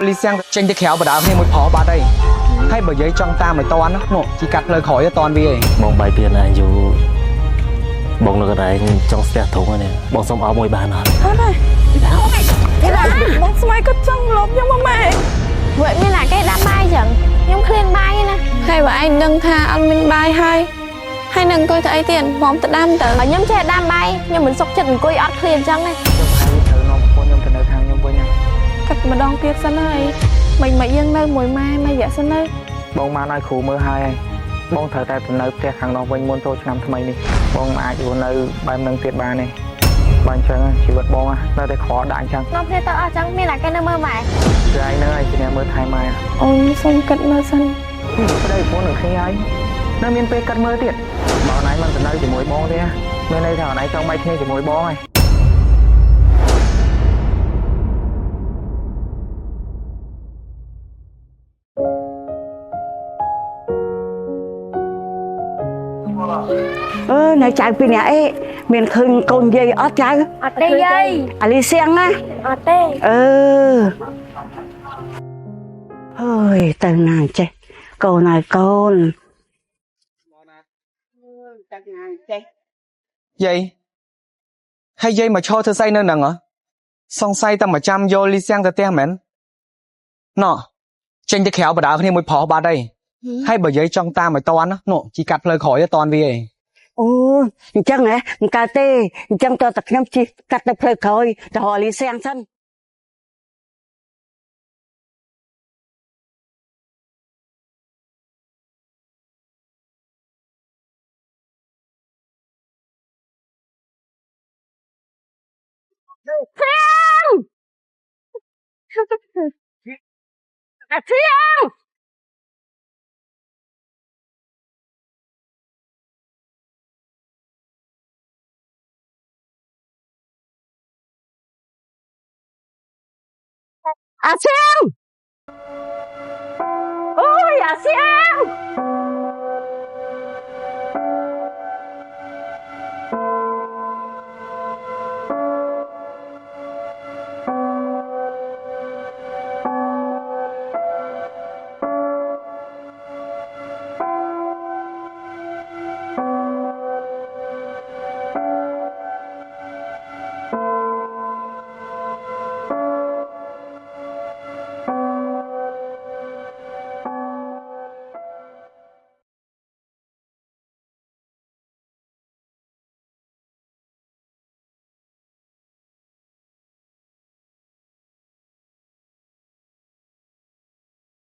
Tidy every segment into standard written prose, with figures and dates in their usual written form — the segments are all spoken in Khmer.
Lý Sang tranh cái khéo và đá thêm một phó ba đây hay bởi giấy trong ta mới toán đó nộ chỉ cắt lời khỏi cho toán vì bong bài tiền này dù bong nó cái này trong xe thùng này bong xong áo môi bàn hả thôi này cái đó bong smile có chân lốp nhưng mà mẹ vậy mới là cái đam bay chẳng nhưng khuyên bay nè hay và anh đừng tha ăn mình bay hay đừng coi thấy tiền bóng tự đam tự ở nhóm chơi đam bay nhưng mình sốc chân coi ót khuyên chẳng này cắt mà đong tiết sân ơi mình mà yên nơi mùi mai mai dạ sân ơi bong mà nói khủ mưa hai bong thời ta từ nơi kia hàng đó quanh môn tôi năm thay đi bong ai chịu nơi bài nâng tiệt ba này bạn chẳng chỉ vật bong nơi đây khó đại chẳng nó thế tao chẳng mới là cái nơi mơ mày gai nơi chỉ là mưa thay mai ôi xong cắt mơ sân ở đây có được khi ấy nơi miền tây cắt mưa tiệt bảo này mình từ nơi chỉ mỗi bong thế bên đây thảo này trong bay kia chỉ mỗi bong này này chạy pin nhà ấy miền khơi con dây ót trái ở đây dây Lý Sang á ở đây ôi từ này chạy câu này con dây hay dây mà cho thơ say nơi nằng hả xong say ta mà chăm vô Lý Sang ta te mến nọ tranh cái khéo và đá thêm một phó ba đây hay bởi giấy trong ta mới toán đó nộ chỉ cắt lời khỏi cho toán vì chẳng nè cà tê chẳng cho tập nhóm chi cắt tập hơi khơi cho họ Lý Sang sân Sang Sang Sang ôi Sang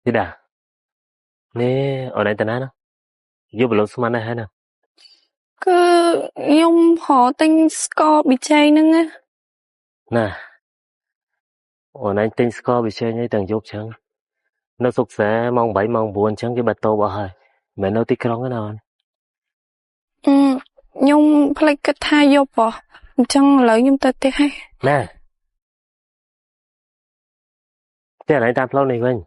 thế đã nè ở đây tên nó giúp bớt số này hay nè cứ nhung họ tinh score bị chay nữa nghe nè ở đây tên score bị chơi như từng giúp chẳng nó sụt sẽ mong bảy mong buồn chẳng cái bát tô bỏ hơi mẹ nó tích cái nào nhung play cái thay vô bỏ chẳng lợi nhung ta tê hay nè thế này tam lâu này quên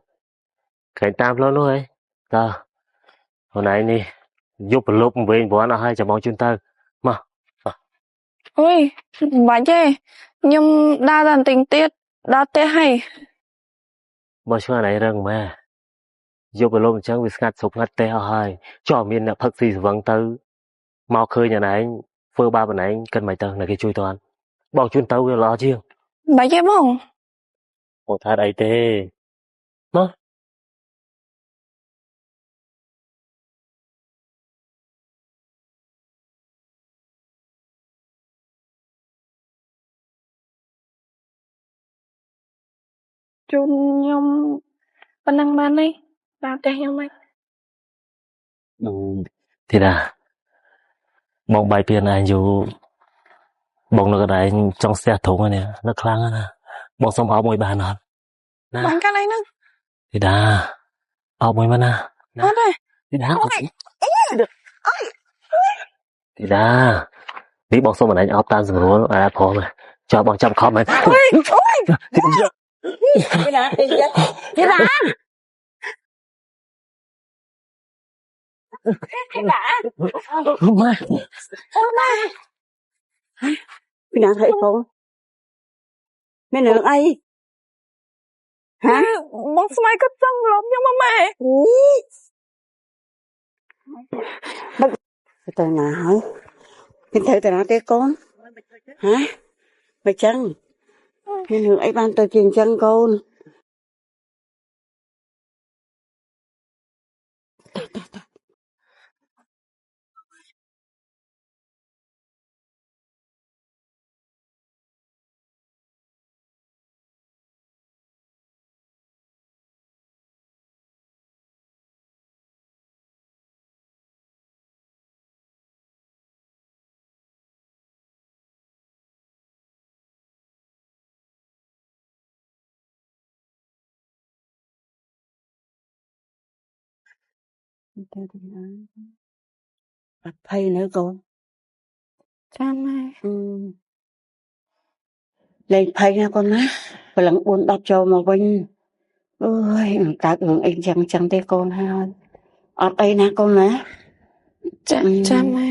cái tam lâu nữa ấy ta hồi nãy nè giúp lúc về bỏ nó hay cho mong chúng ta mà ôi bà chê nhung đa đàn tình tiết đa tê hay bao nhiêu này rừng mà giúp lúc chẳng vì ngắt sụp ngắt tê hơi cho miền là phật gì vắng tư mau khơi nhà này phơi ba bên này cần mày tờ là cái chui toàn bọn chuyên tàu lo chiêng bà chê bông một thằng đầy tê nó chun nhung bên năng ban đi đa tê nhung mày thì là bọn bài tiền này dù bọn nó cái này trong xe thùng này nó khăng nè bọn xong áo môi bàn hả bạn cái này nữa thì đã áo môi mà nè hết rồi thì đã thì đã biết bọn xong mà này áo tan rồi nó à phô mà cho bọn trăm khó mà ôi cái đó cái đó mà cái nào thấy cô mấy lượng ấy ហ៎ បងស្មៃក៏ចង់រំខ្ញុំម៉ែ ទៅណាហើយមានត្រូវទៅណាទេកូនហ៎មិនចឹងមានរឿងអីបានទៅជាអញ្ចឹងកូន អត់ភ័យនៅកូន ចាម៉ែ លេងភ័យណាកូនណាព្រលឹង4 10ចូលមកវិញអើយមិនកើតរឿងអីចឹងទេកូនហើយអត់អីណាកូនណា ចាម៉ែ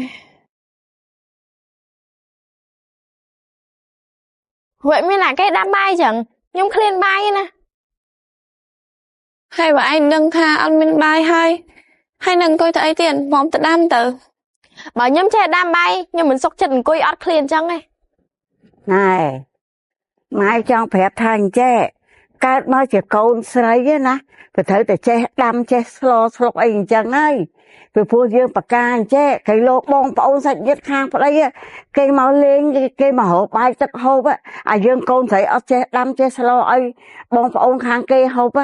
Vậy mới là cái đám bay chẳng. Nhưng khuyên bay nè. ហើយបើឯងដឹងថាអត់មានបាយហើយនឹងអង្គុយទៅអីទៀតមកទៅដាំទៅ Bảo nhóm che đám bay. Nhưng mình sốc chân côi ọt khuyên chẳng ấy. ណែម៉ែចង់ប្រាប់ថាអញ្ចេះកើតមកជាកូនស្រីណាទៅត្រូវតែចេះដាំចេះស្លស្លុកអីអញ្ចឹងហើយពីព្រោះយើងបកាអញ្ចេះគេលោកបងប្អូនសាច់ញាតិខាងប្តីគេមកលេងគេមករកបាយទឹកហូបអាយើងកូនស្រីអត់ចេះដាំចេះស្លឲ្យបងប្អូនខាងគេហូប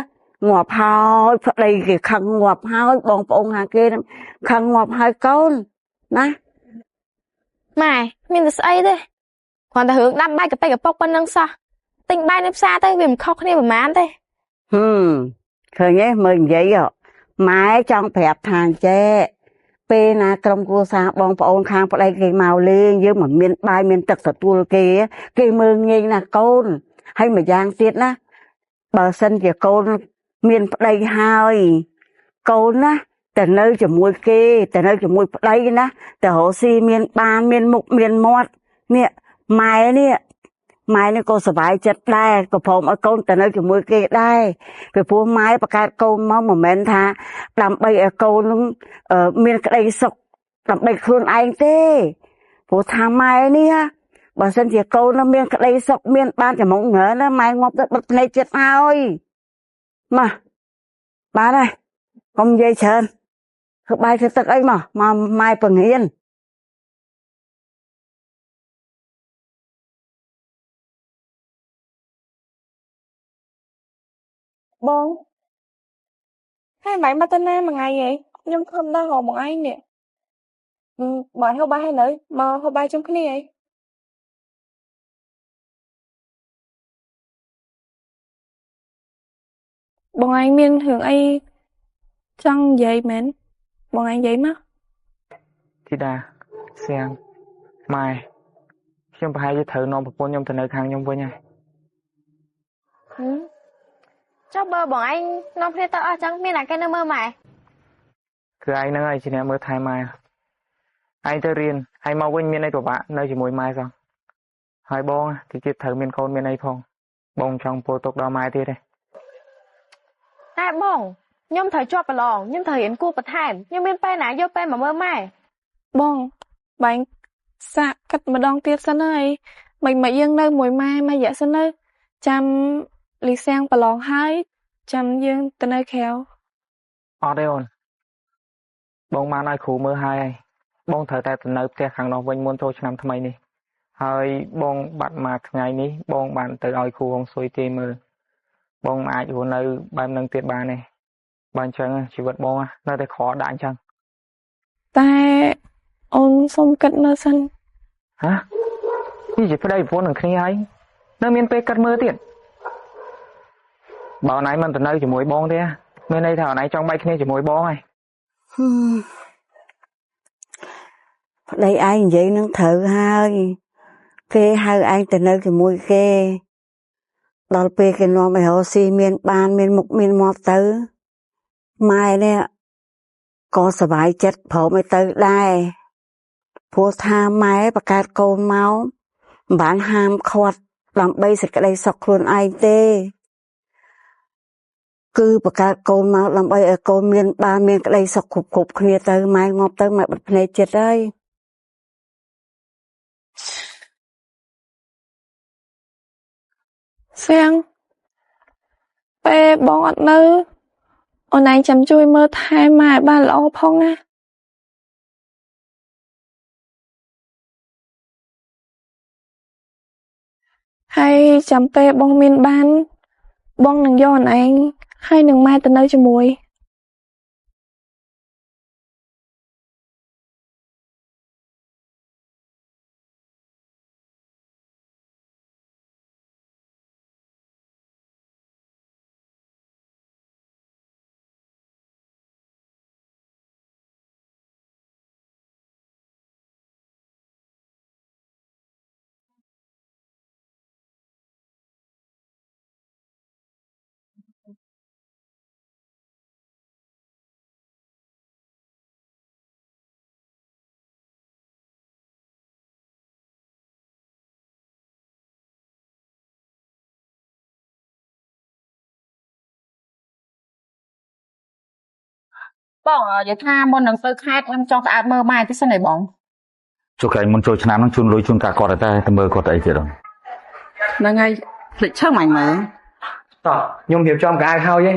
ងាប់ហើយប្តីគេខឹងងាប់ហើយបងប្អូនខាងគេខឹងងាប់ហើយកូនណា Mày, mình là ấy thế. Còn ta hướng đám bay cái bốc bên nâng sao. Tình bay nếp xa tới vì mình khóc này mà mán thế. ឃើញទេមើលនិយាយម៉ែចង់ប្រាប់ថាចេះពេលណាក្រុមគ្រួសារបងប្អូនខាងប្តីគេមកលេងយើងមិនមានបាយមានទឹកទទួលគេមើលងាយណាកូនហើយម្យ៉ាងទៀតណាបើសិនជាកូនមានប្តីហើយកូនណាតែនៅជាមួយគេតែនៅជាមួយប្តីណាតែរកស៊ីមានបានមានមុខមានមាត់នេះម៉ែនេះក៏សប្បាយចិត្តដែរក៏ព្រមឲ្យកូនទៅនៅជាមួយគេដែរពីព្រោះម៉ែបង្កើតកូនមកមិនមែនថាដើម្បីឲ្យកូននឹងមានក្តីសុខដើម្បីខ្លួនឯងទេព្រោះថាម៉ែនេះបើសិនជាកូននឹងមានក្តីសុខមានបានចំងងើណាម៉ែងាប់ទៅបិទភ្នែកចិត្តហើយមកបានហើយកុំនិយាយច្រើនធ្វើបាយធ្វើទឹកអីមកម៉ែពង្រៀន បងហើយបាយមកទៅណាមួយថ្ងៃហីខ្ញុំខំដល់រកបងឯងនេះបើហៅបាយហើយនៅមកហៅបាយជុំគ្នាហីបងឯងមានរឿងអីចង់និយាយមែនបងឯងនិយាយមក ធីតាសៀងម៉ែខ្ញុំប្រហែលជាត្រូវនាំប្រពន្ធខ្ញុំទៅនៅខាងខ្ញុំវិញហើយ Cho bơ bọn anh nó phía tao chẳng biết là cái nơi mơ mày. គឺឯងហ្នឹងហើយជាអ្នកមើលថែម៉ែឯងទៅរៀនឯងមកវិញមានអីពិបាកនៅជាមួយម៉ែសោះហើយបងទីទៀតត្រូវមានកូនមានអីផងបងចង់ពោលទុកដល់ម៉ែទៀតទេ Này bông, nhưng thời cho bà lò, nhưng thời hiện cu bà thèm, nhưng bên bay nãy vô bay mà mơ mày. បងបាញ់សាកកាត់ម្ដងទៀតសិនហើយមិនយើងនៅមួយម៉ែមកយ៉ាសិនទៅចាំលីសៀងប្រឡងហើយចាំយើងទៅនៅក្រៅ អត់ទេអូនបងបានឲ្យគ្រូមើលហើយបងត្រូវតែទៅនៅផ្ទះខាងនោះវិញមុនចូលឆ្នាំថ្មីនេះហើយបងបាត់មកថ្ងៃនេះបងបានទៅឲ្យគ្រូហងស៊ុយគេមើលបងអាចរស់នៅបែបនឹងទៀតបានទេបើអញ្ចឹងជីវិតបងនៅតែខកដាក់អញ្ចឹង តែអូនសុំគិតមើលសិន ហ៎នេះជាប្តីប្រពន្ធនឹងគ្នាហើយនៅមានពេលគិតមើលទៀតបើអូនឯងមិនទៅនៅជាមួយបងទេមានន័យថាអូនឯងចង់បែកគ្នាជាមួយបងហើយ ប្តីឯងនិយាយនឹងត្រូវហើយគេហៅឯងទៅនៅជាមួយគេដល់ពេលគេនាំឲ្យរកស៊ីមានបានមានមុខមានមាត់ទៅម៉ែនេះក៏សប្បាយចិត្តព្រមឲ្យទៅដែរព្រោះថាម៉ែបង្កើតកូនមកមិនបានហាមឃាត់ដើម្បីសេចក្តីសុខខ្លួនឯងទេ គឺបង្កើតកូនមកដើម្បីឲ្យកូនមានបានមានក្តីសុខគ្រប់គ្នាទៅម៉ែងាប់ទៅម៉ែបិទភ្នែកចិត្តហើយ សៀងពេលបងអត់នៅអូនឯងចាំជួយមើលថែម៉ែឲ្យបានល្អផងណាហើយចាំពេលបងមានបានបងនឹងយកអូនឯងហើយនឹងម៉ែទៅនៅជាមួយ បងនិយាយថាមុននឹងទៅខេត្តខ្ញុំចង់ស្អាតមើលម៉ែតិចសិនឯងបង ជួក្រែងមុនចូលឆ្នាំហ្នឹងជូនលុយជូនកាគាត់តែមើលគាត់អីទៀតហ្នឹង ហ្នឹងហើយភ្លេចឈឹងអញមើល តោះខ្ញុំរៀបចំកៅអៅហើយ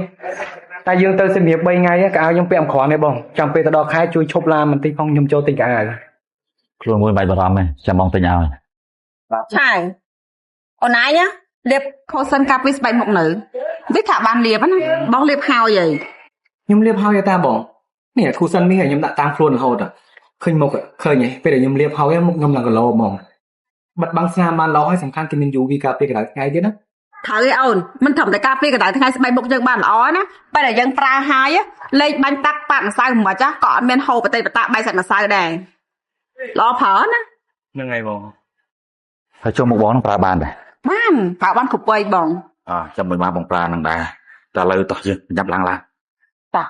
តែយើងទៅសម្រាប់3ថ្ងៃកៅអៅខ្ញុំពាក់អង្ក្រងទេបងចាំពេលទៅដល់ខែជួយឈប់ឡានបន្តិចផងខ្ញុំចូលទិញកៅអៅ ខ្លួនមួយមិនបាច់បារម្ភទេចាំបងទិញឲ្យ ឆាយអូនឯងលាបខូសិនកាពីស្បែកមុខនៅវាថាបានលាបណាបងលាបហើយហី ខ្ញុំលាបហើយតាបងនេះគូសិននេះខ្ញុំដាក់តាមខ្លួនរហូតឃើញមុខឃើញហីពេលដែលខ្ញុំលាបហើយមុខខ្ញុំឡើងគីឡូហ្មងបាត់បង់ស្នាមបានល្អហើយសំខាន់គឺមាន UV ការពារកម្ដៅថ្ងៃទៀតណា ត្រូវឯអូនមិនត្រឹមតែការពារកម្ដៅថ្ងៃស្បែកមុខយើងបានល្អណាពេលដែលយើងប្រើហើយលេខបាញ់តាក់ប៉ាត់ម្សៅមិនបាច់ក៏អត់មានហូរបតិបតាបែកសាច់ម្សៅដែរល្អប្រើណា ហ្នឹងហើយបង ហើយចុះមកបងនឹងប្រើបានដែរ បានប្រើបានគ្រប់វ័យបង ចាំមួយមកបងប្រើនឹងដែរតែឥឡូវតោះយើងញ៉ាំឡើងឡា តា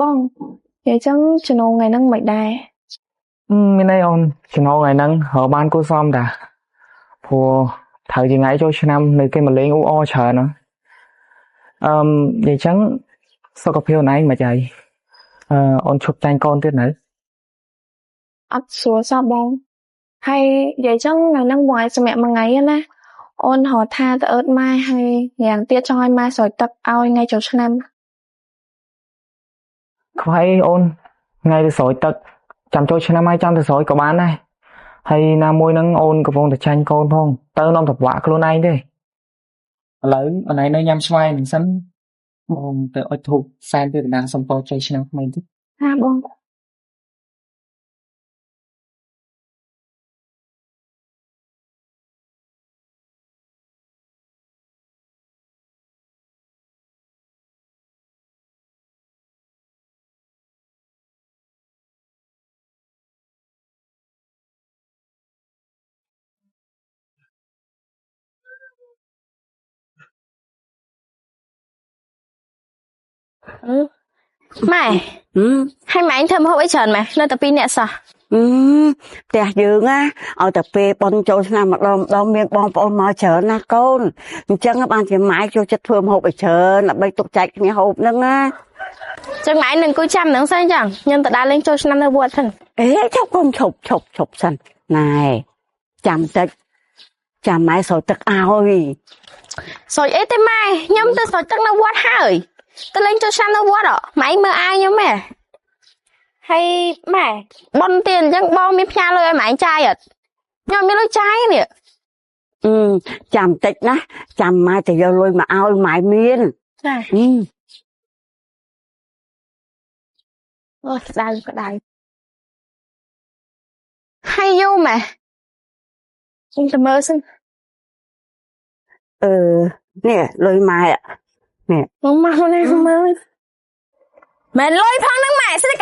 បងនិយាយចឹងចំណងថ្ងៃហ្នឹងមិនដែរ មានអីអូនចំណងថ្ងៃហ្នឹងរកបានគួរសមតាព្រោះត្រូវជាថ្ងៃចូលឆ្នាំនៅគេមកលេងអ៊ូអច្រើនណានិយាយចឹងសុខភាពអូនឯងមិនអីអូនឈប់តែងកូនទៀតនៅ អត់ស្រួលសោះបងហើយនិយាយចឹងថ្ងៃហ្នឹងបងឲ្យសម្រាប់មួយថ្ងៃណាអូនរកថាទៅអឺតម៉ែហើយយ៉ាងទៀតចង់ឲ្យម៉ែស្រោចទឹកឲ្យថ្ងៃចូលឆ្នាំ ខ្វះអីអូនថ្ងៃទៅស្រោចទឹកចាំចូលឆ្នាំហើយចាំទៅស្រោចក៏បានដែរហើយណាមួយហ្នឹងអូនកំពុងតែចាញ់កូនផងទៅនាំទៅវាក់ខ្លួនឯងទេឥឡូវអូនឯងនៅញ៉ាំស្វាយនឹងសិនបងទៅអុជធូបសែនទៅដានសំពរជ័យឆ្នាំថ្មីទៀត ណាបង ម៉ែហើយម៉ែធ្វើមកអីច្រើនម៉ែនៅតែពីរនាក់សោះ ផ្ទះយើងណាឲ្យតែពេលបន់ចូលឆ្នាំម្ដងមានបងប្អូនមកច្រើនណាកូនអញ្ចឹងបានជាម៉ែចូលចិត្តធ្វើម្ហូបឲ្យច្រើនដើម្បីទុកចែកគ្នាហូបហ្នឹងណា ចឹងម៉ែនឹងគួយចាំនឹងសិនចឹងខ្ញុំទៅដើរលេងចូលឆ្នាំនៅវត្តហ្នឹង អេឈប់កូនឈប់សិនណែចាំតិចចាំម៉ែស្រោចទឹកឲ្យ ស្រោចអីទេម៉ែខ្ញុំទៅស្រោចទឹកនៅវត្តហើយទៅលេងចូលឆ្នាំនៅវត្តម៉ែមើលអាវខ្ញុំហ៎ហើយម៉ែបនtiềnចឹងបងមានផ្ញើលុយឲ្យម៉ែចាយអត់ខ្ញុំមានលុយចាយនេះ ចាំតិចណាចាំម៉ែទៅយកលុយមកឲ្យម៉ែមាន ចា Ừ. អូក្តៅហើយយូម៉ែខ្ញុំទៅមើលសិន នេះលុយម៉ែ មកនេះមើល មែនលុយផងហ្នឹងម៉ែស្អី